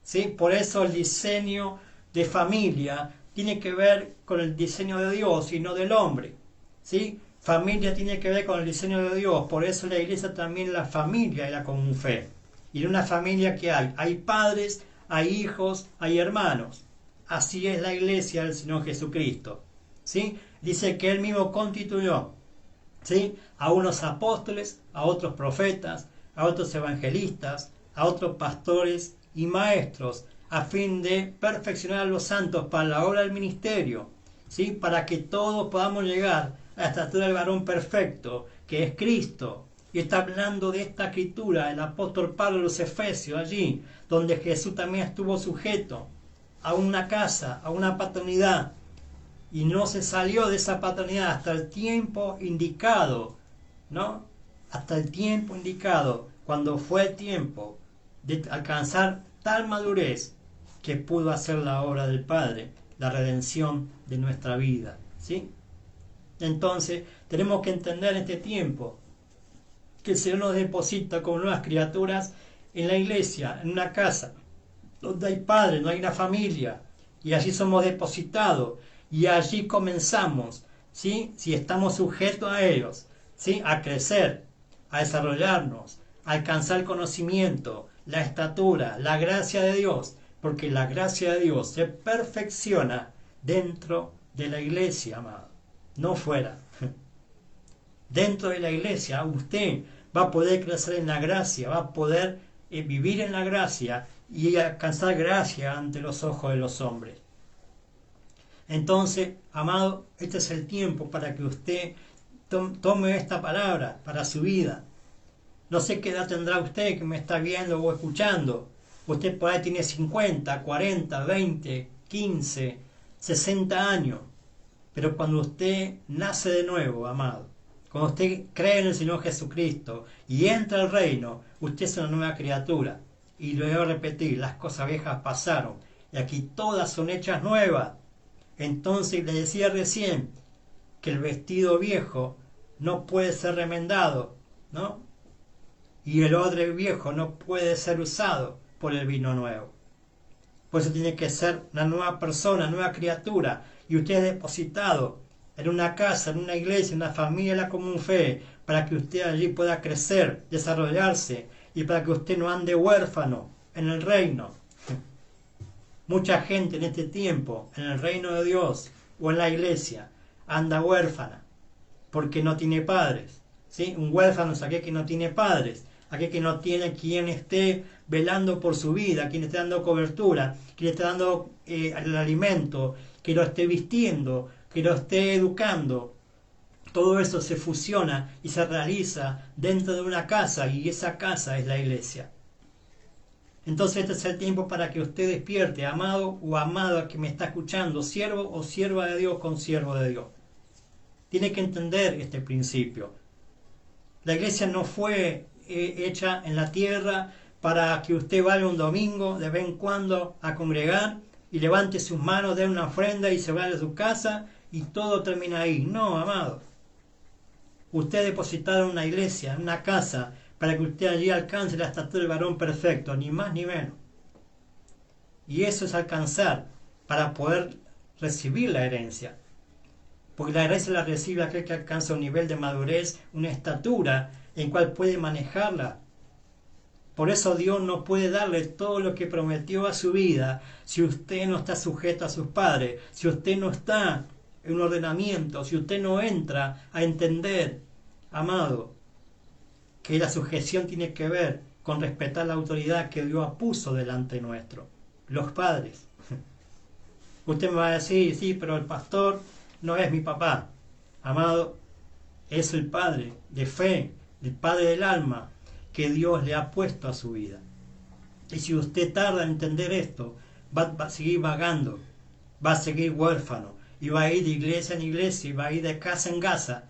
¿sí? Por eso el diseño de familia tiene que ver con el diseño de Dios y no del hombre, ¿sí? Familia tiene que ver con el diseño de Dios, por eso la iglesia también, la familia era común fe. Y en una familia que hay padres, hay hijos, hay hermanos. Así es la iglesia del Señor Jesucristo, ¿sí? Dice que Él mismo constituyó, ¿sí?, a unos apóstoles, a otros profetas, a otros evangelistas, a otros pastores y maestros, a fin de perfeccionar a los santos para la obra del ministerio, ¿sí?, para que todos podamos llegar a la estatura del varón perfecto, que es Cristo. Y está hablando de esta escritura el apóstol Pablo en los Efesios, allí donde Jesús también estuvo sujeto a una casa, a una paternidad, y no se salió de esa paternidad hasta el tiempo indicado, ¿no? Hasta el tiempo indicado, cuando fue el tiempo de alcanzar tal madurez que pudo hacer la obra del Padre, la redención de nuestra vida, ¿sí? Entonces tenemos que entender en este tiempo que el Señor nos deposita como nuevas criaturas en la iglesia, en una casa, donde hay padres, no hay una familia, y allí somos depositados, y allí comenzamos, ¿sí? Si estamos sujetos a ellos, ¿sí? A crecer, a desarrollarnos, a alcanzar el conocimiento, la estatura, la gracia de Dios, porque la gracia de Dios se perfecciona dentro de la iglesia, amado, no fuera. Dentro de la iglesia usted va a poder crecer en la gracia, va a poder vivir en la gracia y alcanzar gracia ante los ojos de los hombres. Entonces, amado, este es el tiempo para que usted tome esta palabra para su vida. No sé qué edad tendrá usted que me está viendo o escuchando. Usted por ahí tiene 50, 40, 20, 15, 60 años. Pero cuando usted nace de nuevo, amado, cuando usted cree en el Señor Jesucristo y entra al reino, usted es una nueva criatura. Y lo debo repetir, las cosas viejas pasaron y aquí todas son hechas nuevas. Entonces le decía recién que el vestido viejo no puede ser remendado, ¿no? Y el odre viejo no puede ser usado por el vino nuevo. Por eso tiene que ser una nueva persona, una nueva criatura. Y usted es depositado en una casa, en una iglesia, en una familia de la común fe, para que usted allí pueda crecer, desarrollarse, y para que usted no ande huérfano en el reino. Mucha gente en este tiempo, en el reino de Dios o en la iglesia, anda huérfana, porque no tiene padres. ¿Sí? Un huérfano es aquel que no tiene padres, aquel que no tiene quien esté velando por su vida, quien esté dando cobertura, quien esté dando el alimento, que lo esté vistiendo, que lo esté educando. Todo eso se fusiona y se realiza dentro de una casa, y esa casa es la iglesia. Entonces este es el tiempo para que usted despierte, amado o amada que me está escuchando, siervo o sierva de Dios, consiervo de Dios. Tiene que entender este principio. La iglesia no fue hecha en la tierra para que usted vaya un domingo de vez en cuando a congregar y levante sus manos, dé una ofrenda y se vaya a su casa y todo termina ahí. No, amado. Usted depositado en una iglesia, en una casa, para que usted allí alcance la estatura del varón perfecto, ni más ni menos. Y eso es alcanzar para poder recibir la herencia. Porque la herencia la recibe aquel que alcanza un nivel de madurez, una estatura en cual puede manejarla. Por eso Dios no puede darle todo lo que prometió a su vida si usted no está sujeto a sus padres, si usted no está en un ordenamiento, si usted no entra a entender, amado, que la sujeción tiene que ver con respetar la autoridad que Dios puso delante nuestro, los padres. Usted me va a decir, sí, pero el pastor no es mi papá. Amado, es el padre de fe, el padre del alma que Dios le ha puesto a su vida. Y si usted tarda en entender esto, va a seguir vagando, va a seguir huérfano, y va a ir de iglesia en iglesia, y va a ir de casa en casa,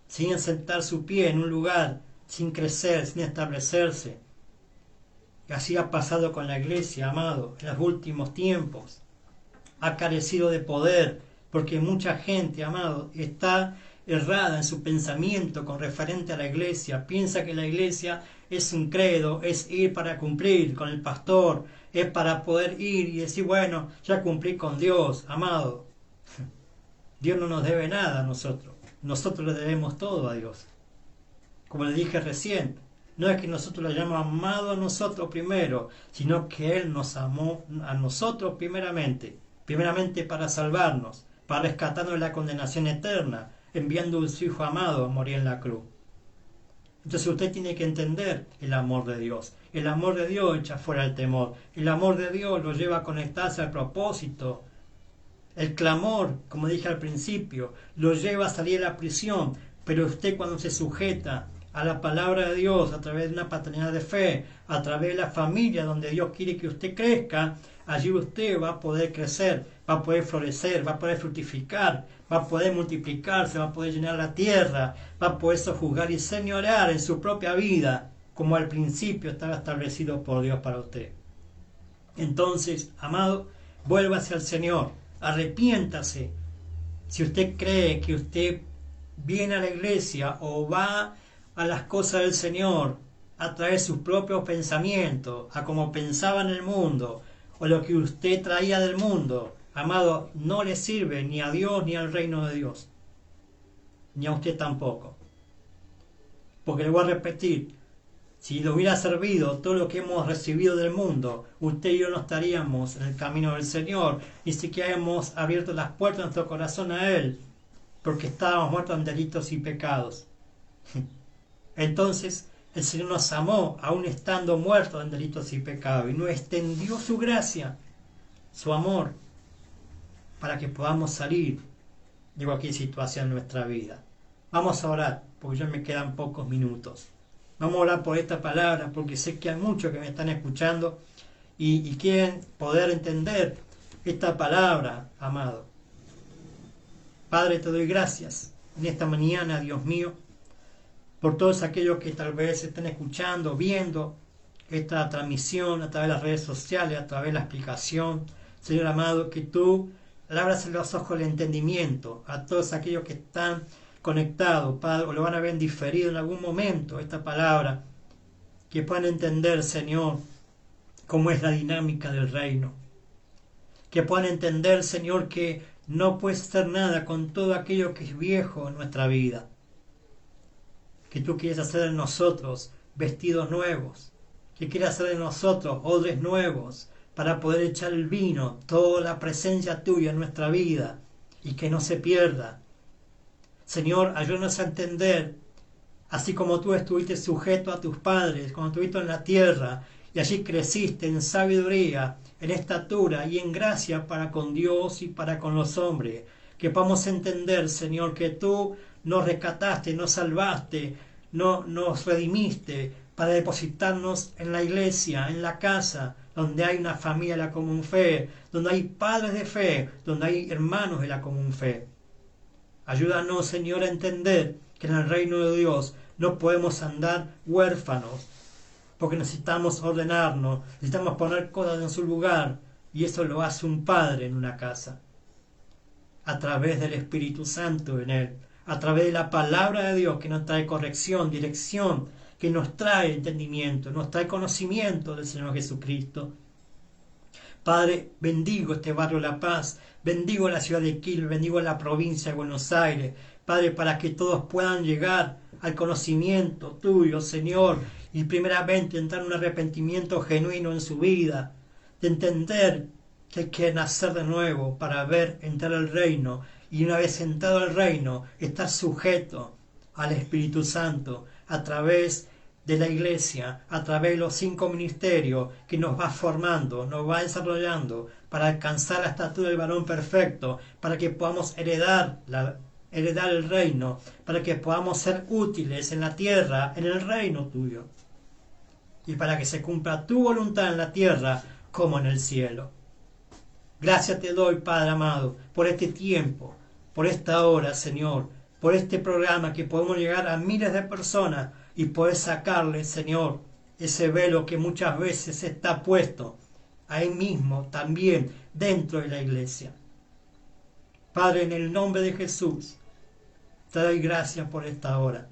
sin sentar su pie en un lugar, sin crecer, sin establecerse. Y así ha pasado con la iglesia, amado, en los últimos tiempos. Ha carecido de poder, porque mucha gente, amado, está errada en su pensamiento con referente a la iglesia. Piensa que la iglesia es un credo, es ir para cumplir con el pastor, es para poder ir y decir, bueno, ya cumplí con Dios, amado. Dios no nos debe nada a nosotros. Nosotros le debemos todo a Dios. Como le dije recién, no es que nosotros lo hayamos amado a nosotros primero, sino que Él nos amó a nosotros primeramente para salvarnos, para rescatarnos de la condenación eterna, enviando a su Hijo amado a morir en la cruz. Entonces usted tiene que entender el amor de Dios. El amor de Dios echa fuera el temor. El amor de Dios lo lleva a conectarse al propósito. El clamor, como dije al principio, lo lleva a salir de la prisión. Pero usted, cuando se sujeta a la palabra de Dios, a través de una paternidad de fe, a través de la familia donde Dios quiere que usted crezca, allí usted va a poder crecer, va a poder florecer, va a poder fructificar, va a poder multiplicarse, va a poder llenar la tierra, va a poder sojuzgar y señorear en su propia vida, como al principio estaba establecido por Dios para usted. Entonces, amado, vuélvase al Señor, arrepiéntase. Si usted cree que usted viene a la iglesia o va a las cosas del Señor a través de sus propios pensamientos, a cómo pensaba en el mundo, o lo que usted traía del mundo, amado, no le sirve ni a Dios ni al reino de Dios, ni a usted tampoco. Porque le voy a repetir, si le hubiera servido todo lo que hemos recibido del mundo, usted y yo no estaríamos en el camino del Señor, ni siquiera hemos abierto las puertas de nuestro corazón a Él, porque estábamos muertos en delitos y pecados. Entonces, el Señor nos amó, aún estando muertos en delitos y pecados, y nos extendió su gracia, su amor, para que podamos salir de cualquier situación en nuestra vida. Vamos a orar, porque ya me quedan pocos minutos. Vamos a orar por esta palabra, porque sé que hay muchos que me están escuchando y quieren poder entender esta palabra, amado. Padre, te doy gracias en esta mañana, Dios mío, por todos aquellos que tal vez estén escuchando, viendo esta transmisión a través de las redes sociales, a través de la explicación. Señor amado, que tú le abras los ojos del entendimiento a todos aquellos que están conectados, Padre, o lo van a ver diferido en algún momento esta palabra, que puedan entender, Señor, cómo es la dinámica del reino, que puedan entender, Señor, que no puedes hacer nada con todo aquello que es viejo en nuestra vida, que tú quieres hacer en nosotros vestidos nuevos, que quieres hacer en nosotros odres nuevos, para poder echar el vino, toda la presencia tuya en nuestra vida, y que no se pierda. Señor, ayúdanos a entender, así como tú estuviste sujeto a tus padres, cuando estuviste en la tierra, y allí creciste en sabiduría, en estatura y en gracia para con Dios y para con los hombres, que podamos entender, Señor, que tú nos rescataste, nos salvaste, nos redimiste, para depositarnos en la iglesia, en la casa, donde hay una familia de la común fe, donde hay padres de fe, donde hay hermanos de la común fe. Ayúdanos, Señor, a entender que en el reino de Dios no podemos andar huérfanos, porque necesitamos ordenarnos, necesitamos poner cosas en su lugar, y eso lo hace un padre en una casa, a través del Espíritu Santo en él, a través de la palabra de Dios que nos trae corrección, dirección, que nos trae entendimiento, nos trae conocimiento del Señor Jesucristo. Padre, bendigo este barrio La Paz, bendigo la ciudad de Quilmes, bendigo la provincia de Buenos Aires, Padre, para que todos puedan llegar al conocimiento tuyo, Señor, y primeramente entrar en un arrepentimiento genuino en su vida, de entender que hay que nacer de nuevo para ver entrar al reino, y una vez entrado al reino, estar sujeto al Espíritu Santo, a través de la iglesia, a través de los 5 ministerios que nos va formando, nos va desarrollando para alcanzar la estatura del varón perfecto, para que podamos heredar el reino, para que podamos ser útiles en la tierra, en el reino tuyo, y para que se cumpla tu voluntad en la tierra como en el cielo. Gracias te doy, Padre amado, por este tiempo, por esta hora, Señor, por este programa que podemos llegar a miles de personas y poder sacarle, Señor, ese velo que muchas veces está puesto ahí mismo, también dentro de la iglesia. Padre, en el nombre de Jesús, te doy gracias por esta hora.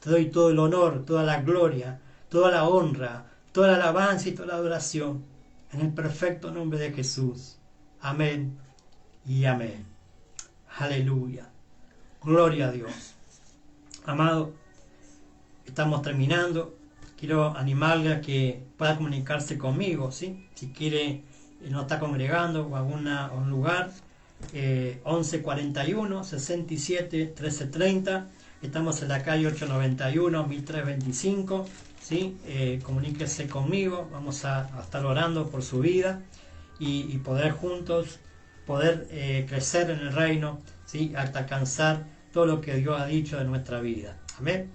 Te doy todo el honor, toda la gloria, toda la honra, toda la alabanza y toda la adoración, en el perfecto nombre de Jesús. Amén y amén. Aleluya. Gloria a Dios. Amado, estamos terminando. Quiero animarle a que pueda comunicarse conmigo, ¿sí? Si quiere, no está congregando o un lugar, 11 41 67 13 30. Estamos en la calle 891 1325, ¿sí? Comuníquese conmigo. Vamos a estar orando por su vida y poder juntos crecer en el reino, ¿sí? Hasta alcanzar todo lo que Dios ha dicho de nuestra vida. Amén.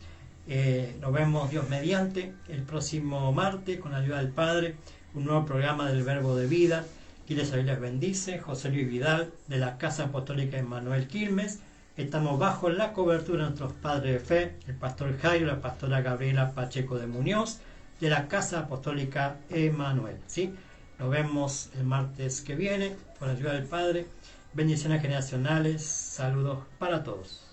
Nos vemos, Dios mediante, el próximo martes, con la ayuda del Padre, un nuevo programa del Verbo de Vida. Y les bendice José Luis Vidal, de la Casa Apostólica Emmanuel Quilmes. Estamos bajo la cobertura de nuestros padres de fe, el pastor Jairo, la pastora Gabriela Pacheco de Muñoz, de la Casa Apostólica Emmanuel, ¿sí? Nos vemos el martes que viene, con la ayuda del Padre. Bendiciones generacionales, saludos para todos.